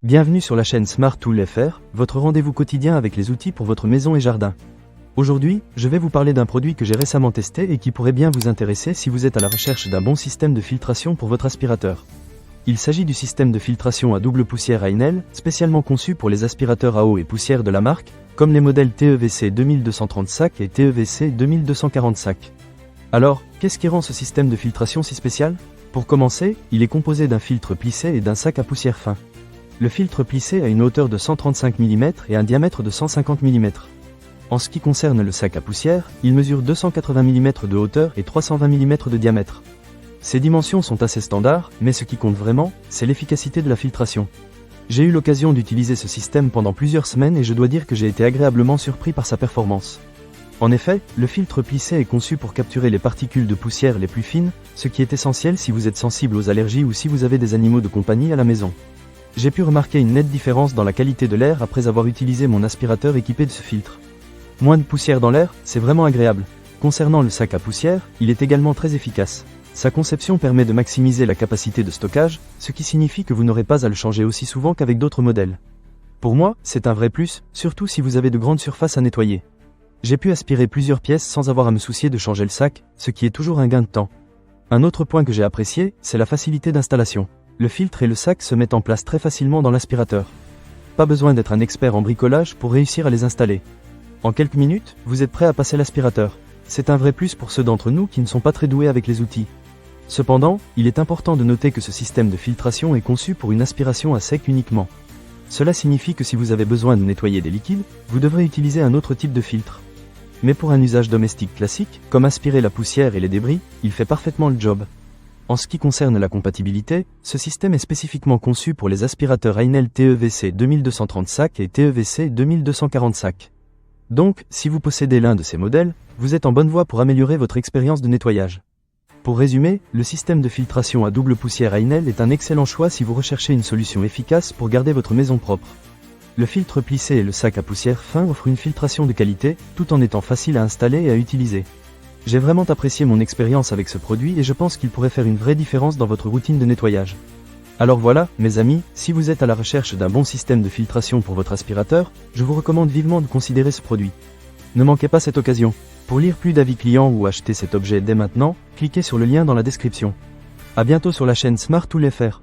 Bienvenue sur la chaîne Smart Tool FR, votre rendez-vous quotidien avec les outils pour votre maison et jardin. Aujourd'hui, je vais vous parler d'un produit que j'ai récemment testé et qui pourrait bien vous intéresser si vous êtes à la recherche d'un bon système de filtration pour votre aspirateur. Il s'agit du système de filtration à double poussière Heinel, spécialement conçu pour les aspirateurs à eau et poussière de la marque, comme les modèles TEVC 2235 et TEVC 2245. Alors, qu'est-ce qui rend ce système de filtration si spécial ? Pour commencer, il est composé d'un filtre plissé et d'un sac à poussière fin. Le filtre plissé a une hauteur de 135 mm et un diamètre de 150 mm. En ce qui concerne le sac à poussière, il mesure 280 mm de hauteur et 320 mm de diamètre. Ces dimensions sont assez standards, mais ce qui compte vraiment, c'est l'efficacité de la filtration. J'ai eu l'occasion d'utiliser ce système pendant plusieurs semaines et je dois dire que j'ai été agréablement surpris par sa performance. En effet, le filtre plissé est conçu pour capturer les particules de poussière les plus fines, ce qui est essentiel si vous êtes sensible aux allergies ou si vous avez des animaux de compagnie à la maison. J'ai pu remarquer une nette différence dans la qualité de l'air après avoir utilisé mon aspirateur équipé de ce filtre. Moins de poussière dans l'air, c'est vraiment agréable. Concernant le sac à poussière, il est également très efficace. Sa conception permet de maximiser la capacité de stockage, ce qui signifie que vous n'aurez pas à le changer aussi souvent qu'avec d'autres modèles. Pour moi, c'est un vrai plus, surtout si vous avez de grandes surfaces à nettoyer. J'ai pu aspirer plusieurs pièces sans avoir à me soucier de changer le sac, ce qui est toujours un gain de temps. Un autre point que j'ai apprécié, c'est la facilité d'installation. Le filtre et le sac se mettent en place très facilement dans l'aspirateur. Pas besoin d'être un expert en bricolage pour réussir à les installer. En quelques minutes, vous êtes prêt à passer l'aspirateur. C'est un vrai plus pour ceux d'entre nous qui ne sont pas très doués avec les outils. Cependant, il est important de noter que ce système de filtration est conçu pour une aspiration à sec uniquement. Cela signifie que si vous avez besoin de nettoyer des liquides, vous devrez utiliser un autre type de filtre. Mais pour un usage domestique classique, comme aspirer la poussière et les débris, il fait parfaitement le job. En ce qui concerne la compatibilité, ce système est spécifiquement conçu pour les aspirateurs Heinel TEVC 2235 et TEVC 2245. Donc, si vous possédez l'un de ces modèles, vous êtes en bonne voie pour améliorer votre expérience de nettoyage. Pour résumer, le système de filtration à double poussière Heinel est un excellent choix si vous recherchez une solution efficace pour garder votre maison propre. Le filtre plissé et le sac à poussière fin offrent une filtration de qualité, tout en étant facile à installer et à utiliser. J'ai vraiment apprécié mon expérience avec ce produit et je pense qu'il pourrait faire une vraie différence dans votre routine de nettoyage. Alors voilà, mes amis, si vous êtes à la recherche d'un bon système de filtration pour votre aspirateur, je vous recommande vivement de considérer ce produit. Ne manquez pas cette occasion. Pour lire plus d'avis clients ou acheter cet objet dès maintenant, cliquez sur le lien dans la description. À bientôt sur la chaîne Smart Tool FR.